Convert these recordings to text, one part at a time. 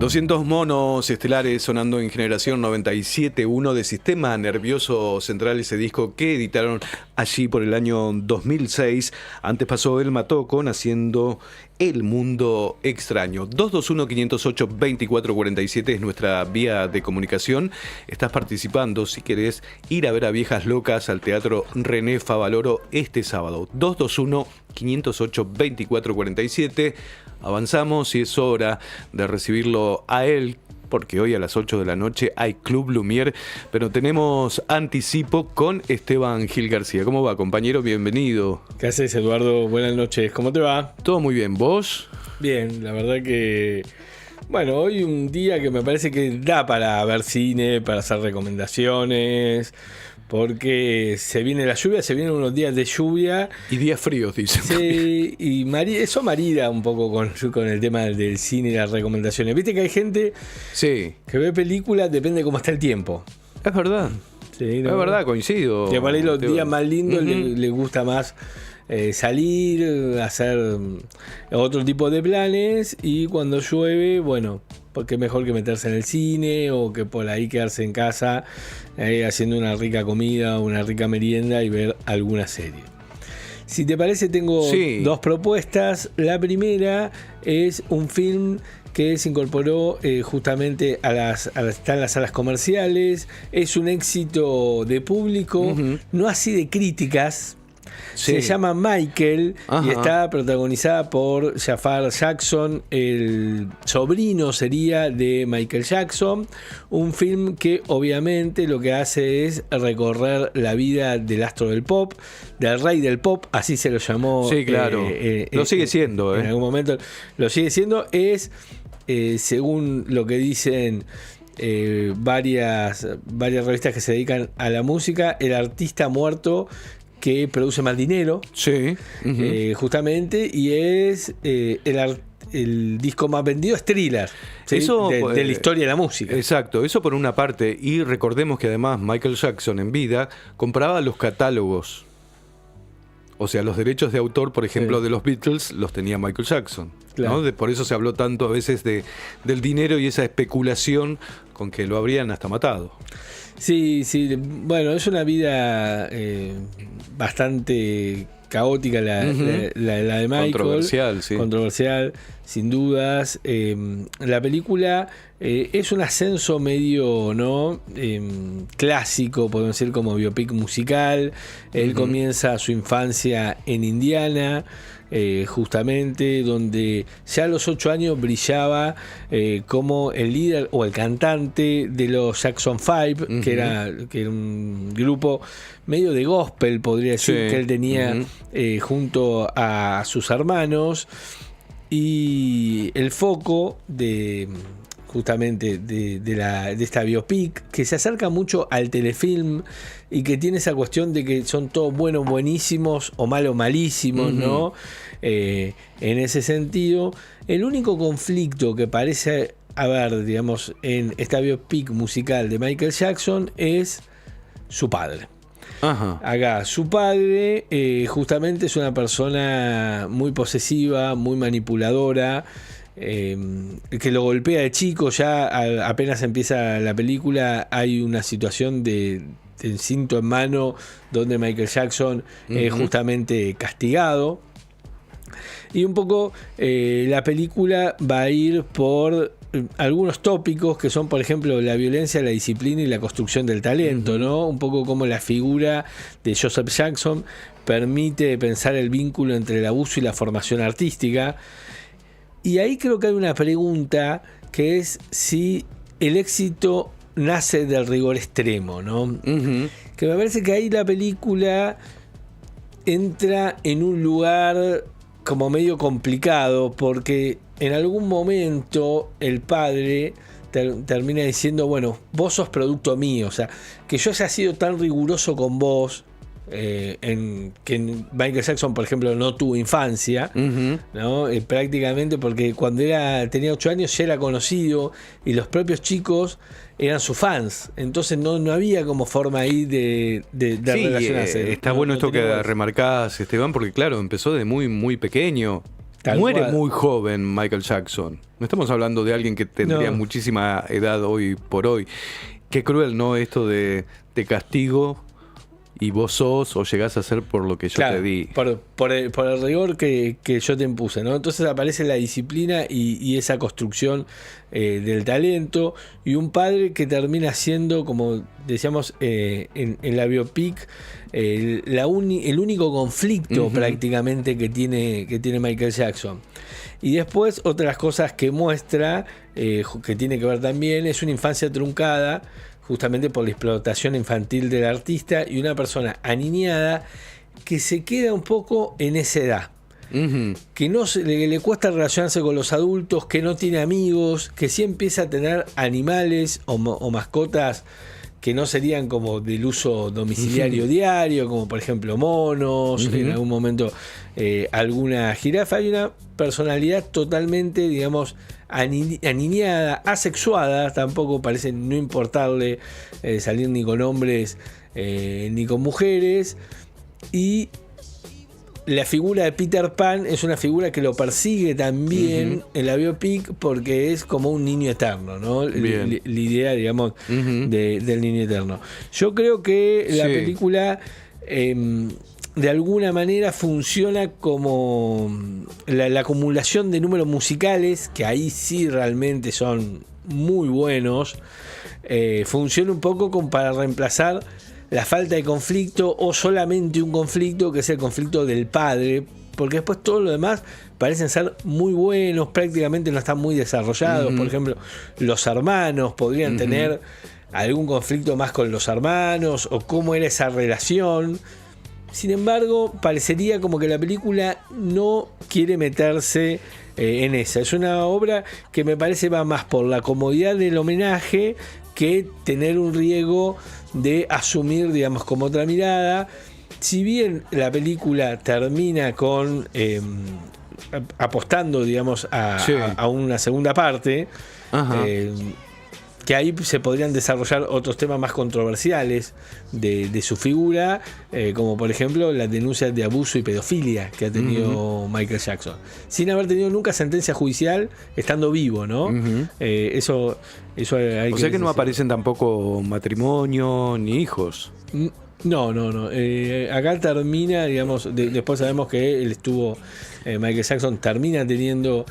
200 monos estelares sonando en generación 97.1 de Sistema Nervioso Central, ese disco que editaron allí por el año 2006. Antes pasó El Matoco, Haciendo El Mundo Extraño. 221-508-2447 es nuestra vía de comunicación. Estás participando si querés ir a ver a Viejas Locas al Teatro René Favaloro este sábado. 221-508-2447. Avanzamos y es hora de recibirlo a él, porque hoy a las 8 de la noche hay Club Lumière, pero tenemos anticipo con Esteban Gil García. ¿Cómo va, compañero? Bienvenido. ¿Qué haces, Eduardo? Buenas noches. ¿Cómo te va? Todo muy bien. ¿Vos? Bien, la verdad que... Bueno, hoy un día que me parece que da para ver cine, para hacer recomendaciones, porque se viene la lluvia, se vienen unos días de lluvia. Y días fríos, dicen. Sí, y eso marida un poco con el tema del cine y las recomendaciones. Viste que hay gente sí, que ve películas, depende de cómo está el tiempo. Es verdad. Sí, ¿no? Es verdad, coincido. Que para los días más lindos le gusta más salir, hacer otro tipo de planes, y cuando llueve, bueno, porque es mejor que meterse en el cine o que por ahí quedarse en casa haciendo una rica comida, una rica merienda y ver alguna serie. Si te parece, tengo dos propuestas. La primera es un film que se incorporó justamente está en las salas comerciales. Es un éxito de público, no así de críticas. Sí. Se llama Michael. Ajá. Y está protagonizada por Jafar Jackson, el sobrino sería de Michael Jackson. Un film que obviamente lo que hace es recorrer la vida del astro del pop, del rey del pop, así se lo llamó. Sí, claro. Lo sigue siendo. En algún momento lo sigue siendo. Es, según lo que dicen varias revistas que se dedican a la música, el artista muerto que produce más dinero, sí, justamente, y es el disco más vendido es Thriller, ¿sí? Eso, de la historia de la música. Exacto, eso por una parte, y recordemos que además Michael Jackson en vida compraba los catálogos, o sea, los derechos de autor, por ejemplo, de los Beatles los tenía Michael Jackson, claro, ¿no? Por eso se habló tanto a veces del dinero y esa especulación con que lo habrían hasta matado. Sí, bueno, es una vida bastante caótica la de Michael. Controversial, sin dudas. La película es un ascenso medio, ¿no? Clásico, podemos decir, como biopic musical. Él comienza su infancia en Indiana, justamente, donde ya a los 8 años brillaba como el líder o el cantante de los Jackson 5, que era un grupo medio de gospel, podría decir, que él tenía junto a sus hermanos. Y el foco justamente de esta biopic, que se acerca mucho al telefilm y que tiene esa cuestión de que son todos buenos buenísimos o malos malísimos, ¿no? En ese sentido, el único conflicto que parece haber, digamos, en esta biopic musical de Michael Jackson es su padre. Ajá. Acá, su padre justamente es una persona muy posesiva, muy manipuladora, que lo golpea de chico. Ya apenas empieza la película hay una situación de cinto en mano donde Michael Jackson es justamente castigado. Y un poco la película va a ir por algunos tópicos que son, por ejemplo, la violencia, la disciplina y la construcción del talento, ¿no? Un poco como la figura de Joseph Jackson permite pensar el vínculo entre el abuso y la formación artística. Y ahí creo que hay una pregunta, que es si el éxito nace del rigor extremo, ¿no? Que me parece que ahí la película entra en un lugar como medio complicado, porque en algún momento el padre termina diciendo, bueno, vos sos producto mío, o sea, que yo haya sido tan riguroso con vos, que Michael Jackson, por ejemplo, no tuvo infancia, ¿no? Prácticamente porque cuando tenía 8 años ya era conocido y los propios chicos eran sus fans, entonces no había como forma ahí de relacionarse. Está bueno esto que remarcás, Esteban, porque claro, empezó de muy muy pequeño. Muere muy joven Michael Jackson. No estamos hablando de alguien que tendría muchísima edad hoy por hoy. Qué cruel, ¿no? Esto de castigo y vos sos o llegás a ser por lo que yo te di. Por el rigor que yo te impuse, ¿no? Entonces aparece la disciplina y esa construcción del talento, y un padre que termina siendo, como decíamos en la biopic, el único conflicto prácticamente que tiene Michael Jackson. Y después otras cosas que muestra, que tiene que ver también, es una infancia truncada, justamente por la explotación infantil del artista, y una persona aniñada que se queda un poco en esa edad. Que no le cuesta relacionarse con los adultos, que no tiene amigos, que sí empieza a tener animales o mascotas que no serían como del uso domiciliario diario, como por ejemplo monos, en algún momento alguna jirafa. Hay una personalidad totalmente, digamos, aniñada, asexuada. Tampoco parece no importarle salir ni con hombres ni con mujeres. Y la figura de Peter Pan es una figura que lo persigue también en la biopic, porque es como un niño eterno, ¿no? La idea, digamos, del niño eterno. Yo creo que la película de alguna manera funciona como la acumulación de números musicales, que ahí sí realmente son muy buenos. Funciona un poco como para reemplazar la falta de conflicto, o solamente un conflicto, que es el conflicto del padre, porque después todo lo demás parecen ser muy buenos, prácticamente no están muy desarrollados. Por ejemplo, los hermanos podrían tener algún conflicto más con los hermanos, o cómo era esa relación. Sin embargo, parecería como que la película no quiere meterse en esa. Es una obra que me parece va más por la comodidad del homenaje que tener un riesgo de asumir, digamos, como otra mirada. Si bien la película termina con apostando, digamos, a una segunda parte, que ahí se podrían desarrollar otros temas más controversiales de su figura, como por ejemplo las denuncias de abuso y pedofilia que ha tenido Michael Jackson, sin haber tenido nunca sentencia judicial, estando vivo, ¿no? Eso hay, o sea que no aparecen tampoco matrimonio ni hijos. No. Acá termina, digamos, después sabemos que él estuvo, Michael Jackson termina teniendo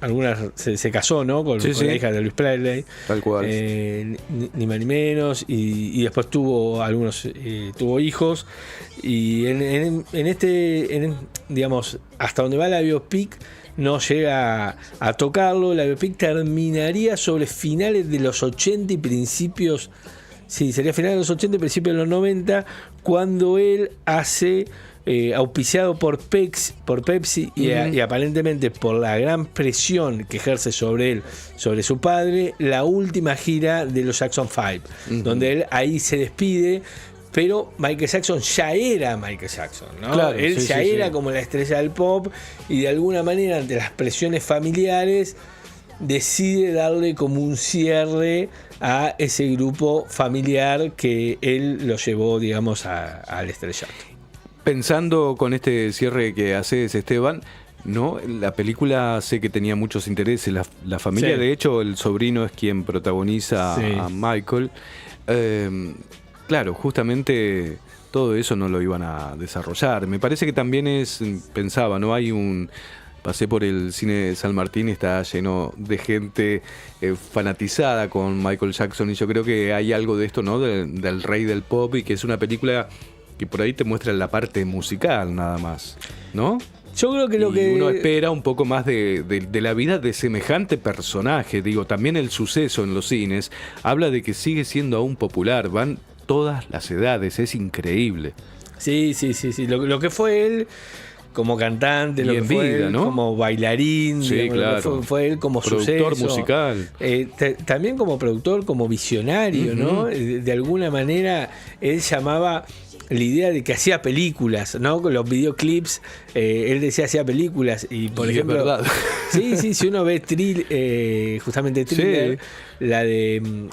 algunas, se casó, ¿no? Con la hija de Elvis Presley. Tal cual. Ni más ni menos. Y después tuvo tuvo hijos. Y digamos, hasta donde va la biopic, no llega a tocarlo. La biopic terminaría sobre finales de los 80 y principios. Sí, sería finales de los 80 y principios de los 90, cuando él hace, auspiciado por Pepsi y aparentemente por la gran presión que ejerce sobre él, sobre su padre, la última gira de los Jackson 5, donde él ahí se despide. Pero Michael Jackson ya era Michael Jackson, ¿no? Claro, él ya era como la estrella del pop, y de alguna manera, ante las presiones familiares, decide darle como un cierre a ese grupo familiar que él lo llevó, digamos, al estrellato. Pensando con este cierre que haces, Esteban, ¿no? La película sé que tenía muchos intereses. La familia, de hecho, el sobrino es quien protagoniza a Michael. Claro, justamente todo eso no lo iban a desarrollar. Me parece que también pensaba, ¿no? Pasé por el cine de San Martín y está lleno de gente fanatizada con Michael Jackson, y yo creo que hay algo de esto, ¿no? Del rey del pop, y que es una película que por ahí te muestra la parte musical nada más, ¿no? Yo creo que uno espera un poco más de la vida de semejante personaje. Digo, también el suceso en los cines habla de que sigue siendo aún popular, van todas las edades, es increíble. Sí. Lo que fue él como cantante, lo que fue él, ¿no? Como bailarín, claro. fue él como productor suceso, musical. También como productor, como visionario, ¿no? De alguna manera él llamaba la idea de que hacía películas, ¿no? Con los videoclips, él decía hacía películas y por ejemplo, es verdad. Sí, si uno ve justamente Thriller, la de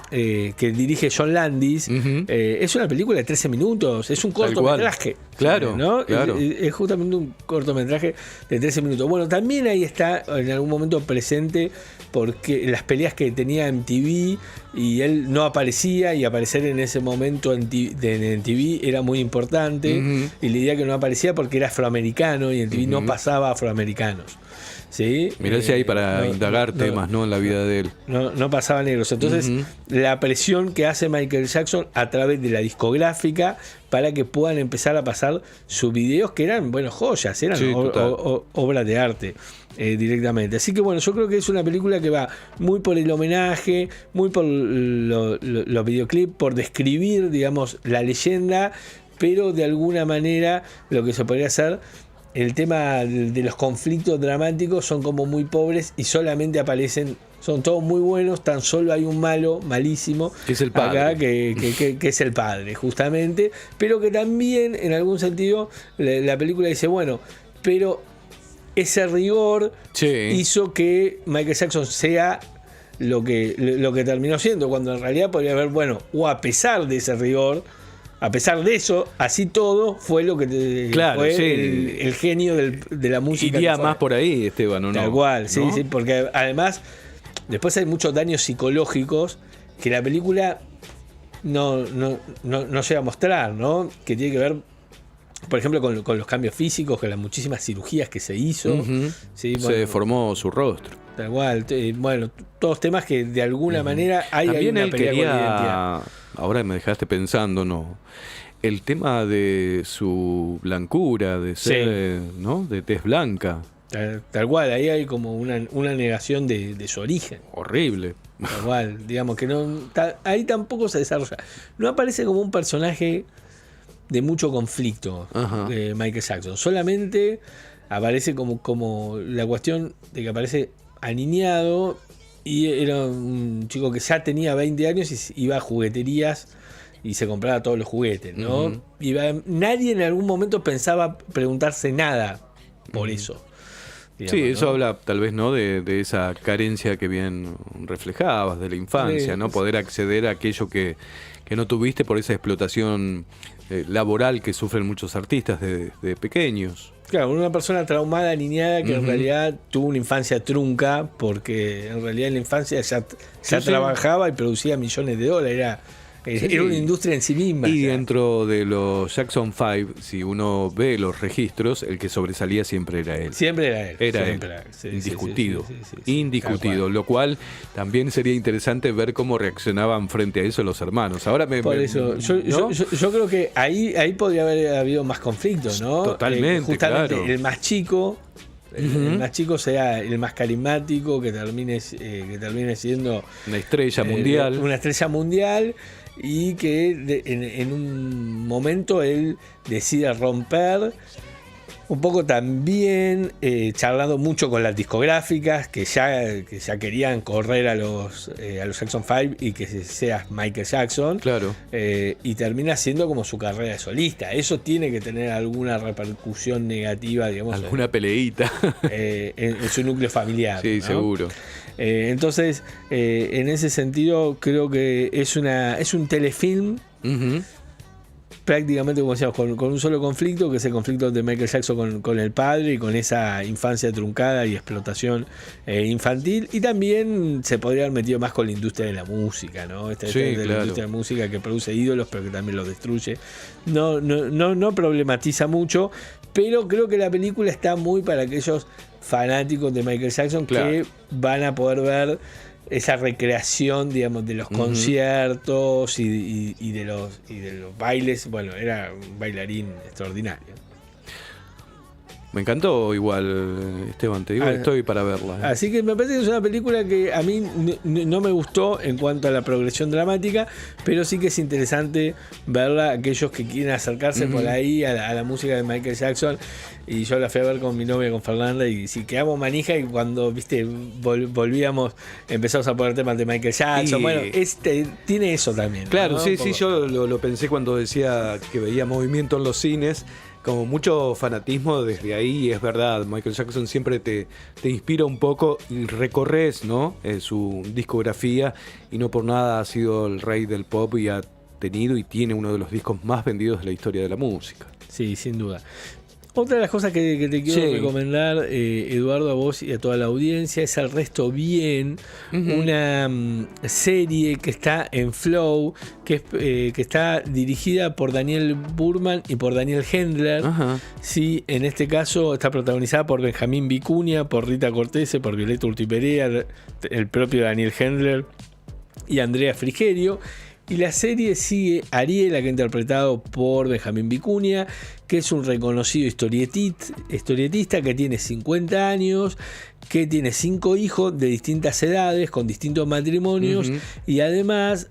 que dirige John Landis, es una película de 13 minutos, es un cortometraje. Claro, ¿no? claro. Es justamente un cortometraje de 13 minutos. Bueno, también ahí está en algún momento presente porque las peleas que tenía MTV y él no aparecía, y aparecer en ese momento en MTV era muy importante, y la idea que no aparecía porque era afroamericano y MTV no pasaba afroamericanos. ¿Sí? Mirá si hay para indagar temas, ¿no? En la vida de él. No pasaba negros. Entonces, la presión que hace Michael Jackson a través de la discográfica para que puedan empezar a pasar sus videos, que eran, bueno, joyas, eran obras de arte directamente. Así que bueno, yo creo que es una película que va muy por el homenaje, muy por los videoclips, por describir, digamos, la leyenda, pero de alguna manera lo que se podría hacer. El tema de los conflictos dramáticos son como muy pobres y solamente aparecen, son todos muy buenos, tan solo hay un malo, malísimo, que es el padre. Acá, que es el padre, justamente, pero que también, en algún sentido, la película dice, bueno, pero ese rigor hizo que Michael Jackson sea lo que terminó siendo, cuando en realidad podría haber, bueno, o a pesar de ese rigor, a pesar de eso, así todo fue lo que fue el genio de la música. Iría más por ahí, Esteban, ¿o no? Tal cual, sí, porque además después hay muchos daños psicológicos que la película no llega a mostrar, ¿no? Que tiene que ver, por ejemplo, con los cambios físicos, con las muchísimas cirugías que se hizo. ¿Sí? Se deformó su rostro. Tal cual, bueno, todos temas que de alguna manera hay una pelea con la identidad. Ahora me dejaste pensando, ¿no? El tema de su blancura, de ser, ¿no? De tez blanca. Tal cual, ahí hay como una negación de su origen. Horrible. Tal cual, digamos que ahí tampoco se desarrolla. No aparece como un personaje de mucho conflicto, Michael Jackson. Solamente aparece como la cuestión de que aparece aniñado, y era un chico que ya tenía 20 años y iba a jugueterías y se compraba todos los juguetes, ¿no? Nadie en algún momento pensaba preguntarse nada por eso. Digamos, sí, eso habla tal vez, ¿no? De esa carencia que bien reflejabas de la infancia, ¿no? Poder acceder a aquello que no tuviste por esa explotación laboral que sufren muchos artistas de pequeños. Claro, una persona traumada, aniñada, que en realidad tuvo una infancia trunca, porque en realidad en la infancia ya trabajaba y producía millones de dólares, era una industria en sí misma. Y dentro de los Jackson 5, si uno ve los registros, el que sobresalía siempre era él. Siempre era él. Era él. Sí, indiscutido. Indiscutido. Lo cual también sería interesante ver cómo reaccionaban frente a eso los hermanos. Ahora Por eso, yo creo que ahí podría haber habido más conflictos, ¿no? Totalmente. Justamente el más chico. El más chico sea el más carismático, que termine siendo una estrella mundial. Una estrella mundial. Y que en un momento él decide romper, un poco también charlando mucho con las discográficas que ya querían correr a los Jackson 5 y que sea Michael Jackson. Claro. Y termina siendo como su carrera de solista. Eso tiene que tener alguna repercusión negativa, digamos. Alguna peleita. En su núcleo familiar. Sí, ¿no? Seguro. Entonces, en ese sentido, creo que es un telefilm. Prácticamente, como decíamos, con un solo conflicto, que es el conflicto de Michael Jackson con el padre y con esa infancia truncada y explotación infantil. Y también se podría haber metido más con la industria de la música, ¿no? La industria de la música que produce ídolos, pero que también los destruye. No problematiza mucho, pero creo que la película está muy para aquellos fanáticos de Michael Jackson que van a poder ver esa recreación, digamos, de los conciertos y de los bailes. Bueno, era un bailarín extraordinario. Me encantó igual, Esteban, te digo, estoy para verla. Así que me parece que es una película que a mí no me gustó en cuanto a la progresión dramática, pero sí que es interesante verla aquellos que quieren acercarse por ahí a la música de Michael Jackson. Y yo la fui a ver con mi novia, con Fernanda, y sí, quedamos manija, y cuando, viste, volvíamos, empezamos a poner temas de Michael Jackson. Bueno, tiene eso también. Claro, ¿no? Sí, yo lo pensé cuando decía que veía movimiento en los cines. Como mucho fanatismo desde ahí, es verdad. Michael Jackson siempre te inspira un poco y recorres, ¿no? Su discografía, y no por nada ha sido el rey del pop y ha tenido y tiene uno de los discos más vendidos de la historia de la música. Sí, sin duda. Otra de las cosas que te quiero recomendar, Eduardo, a vos y a toda la audiencia, es El Resto Bien, una serie que está en Flow, que está dirigida por Daniel Burman y por Daniel Hendler. Sí, en este caso está protagonizada por Benjamín Vicuña, por Rita Cortese, por Violeta Urtiperea, el propio Daniel Hendler y Andrea Frigerio. Y la serie sigue a Ariela, que ha interpretado por Benjamín Vicuña, que es un reconocido historietista que tiene 50 años, que tiene 5 hijos de distintas edades, con distintos matrimonios, y además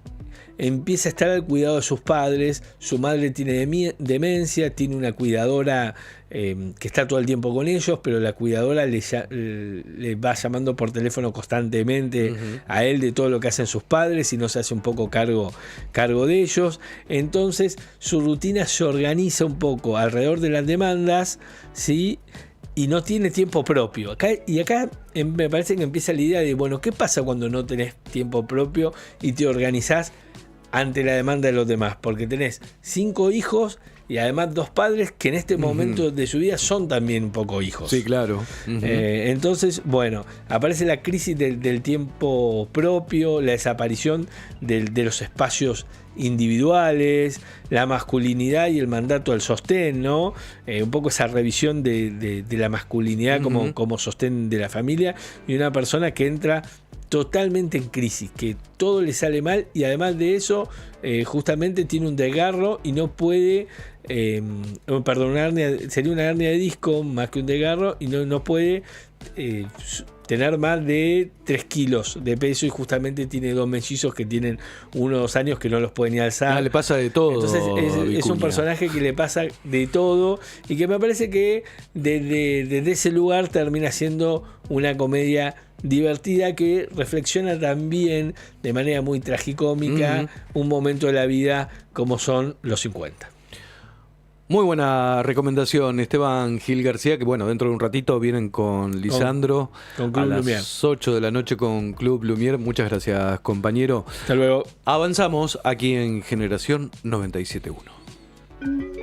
empieza a estar al cuidado de sus padres. Su madre tiene demencia, tiene una cuidadora que está todo el tiempo con ellos, pero la cuidadora le va llamando por teléfono constantemente a él de todo lo que hacen sus padres, y no se hace un poco cargo de ellos. Entonces su rutina se organiza un poco alrededor de las demandas, ¿sí? Y no tiene tiempo propio. Acá me parece que empieza la idea de, bueno, ¿qué pasa cuando no tenés tiempo propio y te organizás ante la demanda de los demás? Porque tenés 5 hijos y además 2 padres que en este momento de su vida son también un poco hijos. Sí, claro. Entonces, bueno, aparece la crisis del tiempo propio, la desaparición de los espacios individuales, la masculinidad y el mandato al sostén, ¿no? Un poco esa revisión de la masculinidad como sostén de la familia, y una persona que entra totalmente en crisis, que todo le sale mal, y además de eso justamente tiene un desgarro y no puede sería una hernia de disco más que un desgarro, y no puede tener más de 3 kilos de peso, y justamente tiene 2 mellizos que tienen 1 o 2 años que no los pueden ni alzar. Le pasa de todo. Entonces es un personaje que le pasa de todo, y que me parece que desde ese lugar termina siendo una comedia divertida que reflexiona también de manera muy tragicómica un momento de la vida como son los 50. Muy buena recomendación, Esteban Gil García, que bueno, dentro de un ratito vienen con Lisandro con Club a las Lumière. 8 de la noche con Club Lumière. Muchas gracias, compañero. Hasta luego. Avanzamos aquí en Generación 97.1.